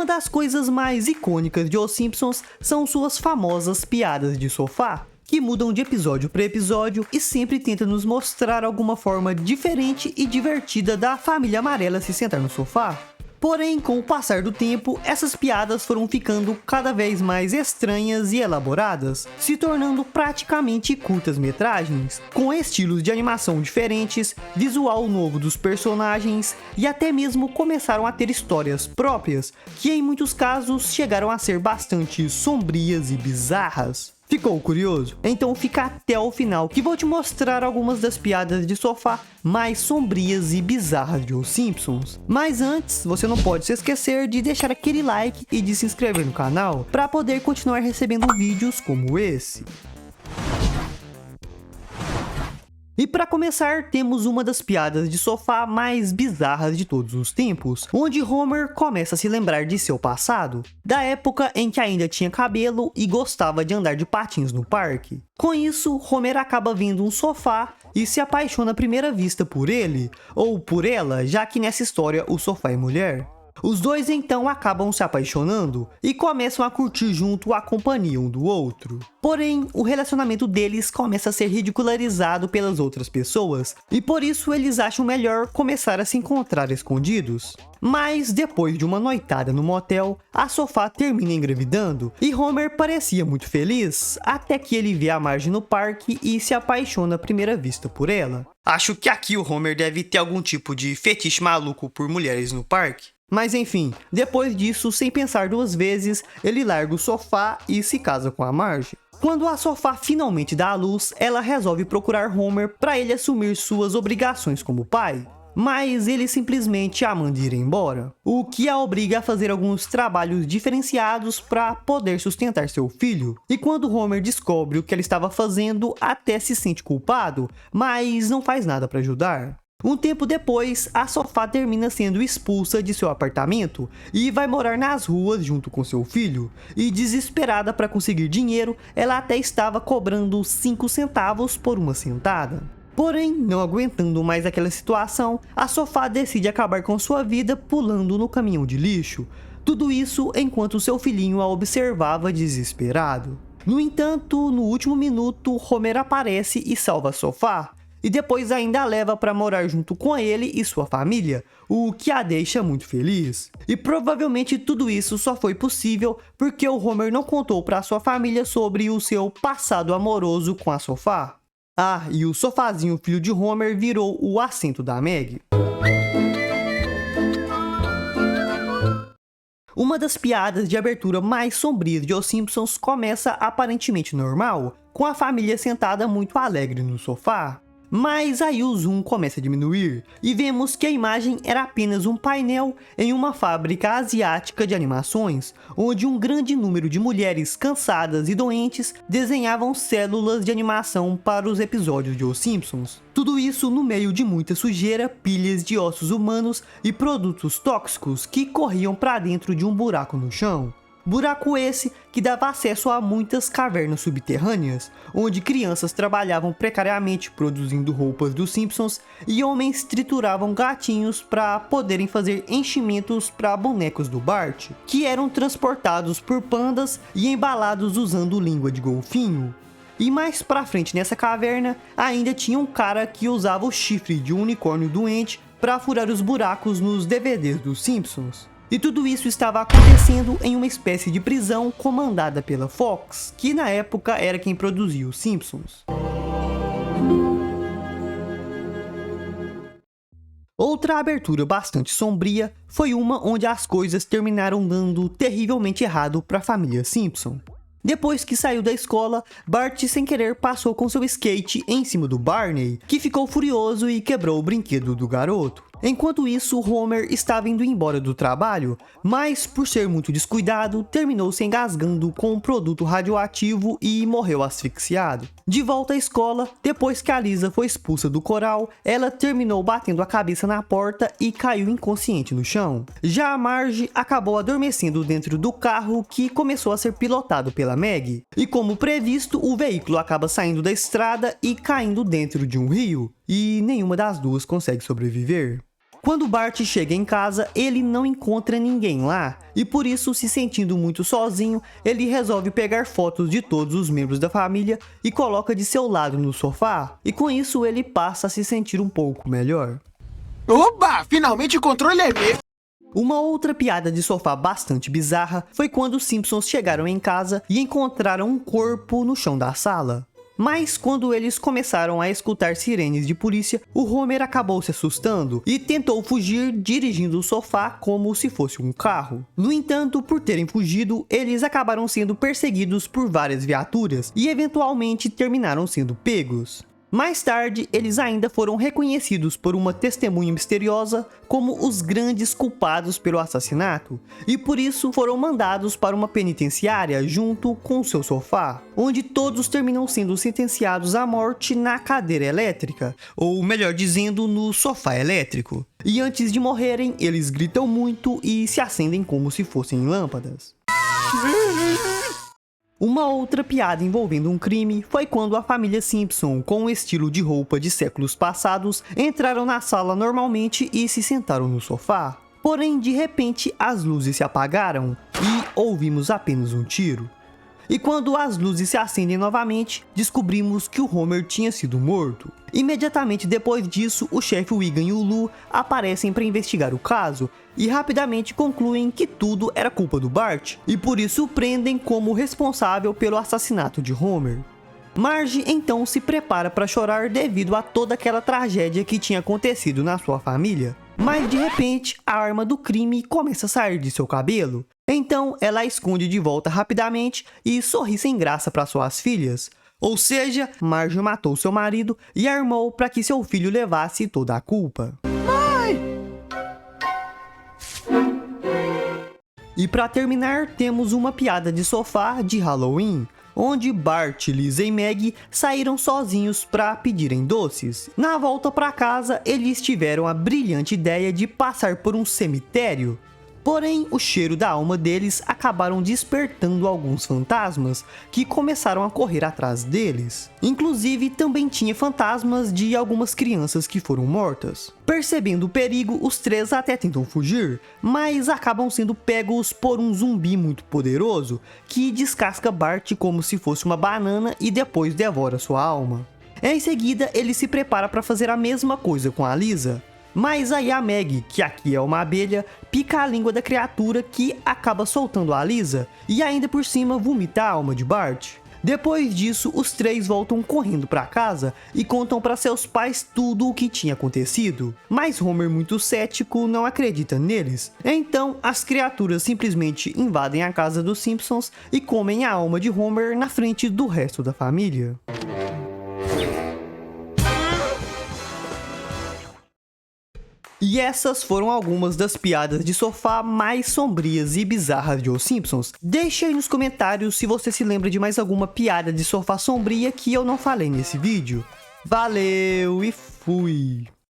Uma das coisas mais icônicas de Os Simpsons são suas famosas piadas de sofá, que mudam de episódio para episódio e sempre tentam nos mostrar alguma forma diferente e divertida da família amarela se sentar no sofá. Porém, com o passar do tempo, essas piadas foram ficando cada vez mais estranhas e elaboradas, se tornando praticamente curtas-metragens, com estilos de animação diferentes, visual novo dos personagens e até mesmo começaram a ter histórias próprias, que em muitos casos chegaram a ser bastante sombrias e bizarras. Ficou curioso? Então fica até o final que vou te mostrar algumas das piadas de sofá mais sombrias e bizarras de Os Simpsons. Mas antes, você não pode se esquecer de deixar aquele like e de se inscrever no canal para poder continuar recebendo vídeos como esse. E para começar, temos uma das piadas de sofá mais bizarras de todos os tempos, onde Homer começa a se lembrar de seu passado, da época em que ainda tinha cabelo e gostava de andar de patins no parque. Com isso, Homer acaba vendo um sofá e se apaixona à primeira vista por ele, ou por ela, já que nessa história o sofá é mulher. Os dois então acabam se apaixonando e começam a curtir junto a companhia um do outro. Porém, o relacionamento deles começa a ser ridicularizado pelas outras pessoas e por isso eles acham melhor começar a se encontrar escondidos. Mas depois de uma noitada no motel, a sofá termina engravidando e Homer parecia muito feliz, até que ele vê a Marge no parque e se apaixona à primeira vista por ela. Acho que aqui o Homer deve ter algum tipo de fetiche maluco por mulheres no parque. Mas enfim, depois disso, sem pensar duas vezes, ele larga o sofá e se casa com a Marge. Quando a sofá finalmente dá à luz, ela resolve procurar Homer para ele assumir suas obrigações como pai. Mas ele simplesmente a manda ir embora, o que a obriga a fazer alguns trabalhos diferenciados para poder sustentar seu filho. E quando Homer descobre o que ela estava fazendo, até se sente culpado, mas não faz nada para ajudar. Um tempo depois, a sofá termina sendo expulsa de seu apartamento e vai morar nas ruas junto com seu filho. E desesperada para conseguir dinheiro, ela até estava cobrando 5 centavos por uma sentada. Porém, não aguentando mais aquela situação, a sofá decide acabar com sua vida pulando no caminhão de lixo. Tudo isso enquanto seu filhinho a observava desesperado. No entanto, no último minuto, Homer aparece e salva a sofá. E depois ainda a leva para morar junto com ele e sua família, o que a deixa muito feliz. E provavelmente tudo isso só foi possível porque o Homer não contou para sua família sobre o seu passado amoroso com a sofá. Ah, e o sofazinho filho de Homer virou o assento da Maggie. Uma das piadas de abertura mais sombrias de Os Simpsons começa aparentemente normal, com a família sentada muito alegre no sofá. Mas aí o zoom começa a diminuir e vemos que a imagem era apenas um painel em uma fábrica asiática de animações, onde um grande número de mulheres cansadas e doentes desenhavam células de animação para os episódios de Os Simpsons. Tudo isso no meio de muita sujeira, pilhas de ossos humanos e produtos tóxicos que corriam para dentro de um buraco no chão. Buraco esse que dava acesso a muitas cavernas subterrâneas, onde crianças trabalhavam precariamente produzindo roupas dos Simpsons e homens trituravam gatinhos para poderem fazer enchimentos para bonecos do Bart, que eram transportados por pandas e embalados usando língua de golfinho. E mais pra frente nessa caverna, ainda tinha um cara que usava o chifre de um unicórnio doente para furar os buracos nos DVDs dos Simpsons. E tudo isso estava acontecendo em uma espécie de prisão comandada pela Fox, que na época era quem produzia os Simpsons. Outra abertura bastante sombria foi uma onde as coisas terminaram dando terrivelmente errado para a família Simpson. Depois que saiu da escola, Bart sem querer passou com seu skate em cima do Barney, que ficou furioso e quebrou o brinquedo do garoto. Enquanto isso, Homer estava indo embora do trabalho, mas por ser muito descuidado, terminou se engasgando com um produto radioativo e morreu asfixiado. De volta à escola, depois que a Lisa foi expulsa do coral, ela terminou batendo a cabeça na porta e caiu inconsciente no chão. Já a Marge acabou adormecendo dentro do carro que começou a ser pilotado pela Maggie. E como previsto, o veículo acaba saindo da estrada e caindo dentro de um rio, e nenhuma das duas consegue sobreviver. Quando Bart chega em casa, ele não encontra ninguém lá, e por isso, se sentindo muito sozinho, ele resolve pegar fotos de todos os membros da família e coloca de seu lado no sofá, e com isso ele passa a se sentir um pouco melhor. Oba! Finalmente o controle é meu! Uma outra piada de sofá bastante bizarra foi quando os Simpsons chegaram em casa e encontraram um corpo no chão da sala. Mas quando eles começaram a escutar sirenes de polícia, o Homer acabou se assustando e tentou fugir dirigindo o sofá como se fosse um carro. No entanto, por terem fugido, eles acabaram sendo perseguidos por várias viaturas e eventualmente terminaram sendo pegos. Mais tarde, eles ainda foram reconhecidos por uma testemunha misteriosa como os grandes culpados pelo assassinato, e por isso foram mandados para uma penitenciária junto com seu sofá, onde todos terminam sendo sentenciados à morte na cadeira elétrica, ou melhor dizendo, no sofá elétrico. E antes de morrerem, eles gritam muito e se acendem como se fossem lâmpadas. Uma outra piada envolvendo um crime foi quando a família Simpson, com um estilo de roupa de séculos passados, entraram na sala normalmente e se sentaram no sofá. Porém, de repente, as luzes se apagaram e ouvimos apenas um tiro. E quando as luzes se acendem novamente, descobrimos que o Homer tinha sido morto. Imediatamente depois disso, o chefe Wiggum e o Lou aparecem para investigar o caso e rapidamente concluem que tudo era culpa do Bart, e por isso o prendem como responsável pelo assassinato de Homer. Marge então se prepara para chorar devido a toda aquela tragédia que tinha acontecido na sua família. Mas de repente, a arma do crime começa a sair de seu cabelo. Então ela a esconde de volta rapidamente e sorri sem graça para suas filhas. Ou seja, Marge matou seu marido e armou para que seu filho levasse toda a culpa. E para terminar, temos uma piada de sofá de Halloween, onde Bart, Lisa e Maggie saíram sozinhos para pedirem doces. Na volta para casa, eles tiveram a brilhante ideia de passar por um cemitério. Porém, o cheiro da alma deles acabaram despertando alguns fantasmas que começaram a correr atrás deles. Inclusive, também tinha fantasmas de algumas crianças que foram mortas. Percebendo o perigo, os três até tentam fugir, mas acabam sendo pegos por um zumbi muito poderoso que descasca Bart como se fosse uma banana e depois devora sua alma. Em seguida, ele se prepara para fazer a mesma coisa com a Lisa. Mas aí a Maggie, que aqui é uma abelha, pica a língua da criatura que acaba soltando a Lisa e ainda por cima vomita a alma de Bart. Depois disso, os três voltam correndo para casa e contam para seus pais tudo o que tinha acontecido. Mas Homer, muito cético, não acredita neles. Então, as criaturas simplesmente invadem a casa dos Simpsons e comem a alma de Homer na frente do resto da família. E essas foram algumas das piadas de sofá mais sombrias e bizarras de Os Simpsons. Deixe aí nos comentários se você se lembra de mais alguma piada de sofá sombria que eu não falei nesse vídeo. Valeu e fui!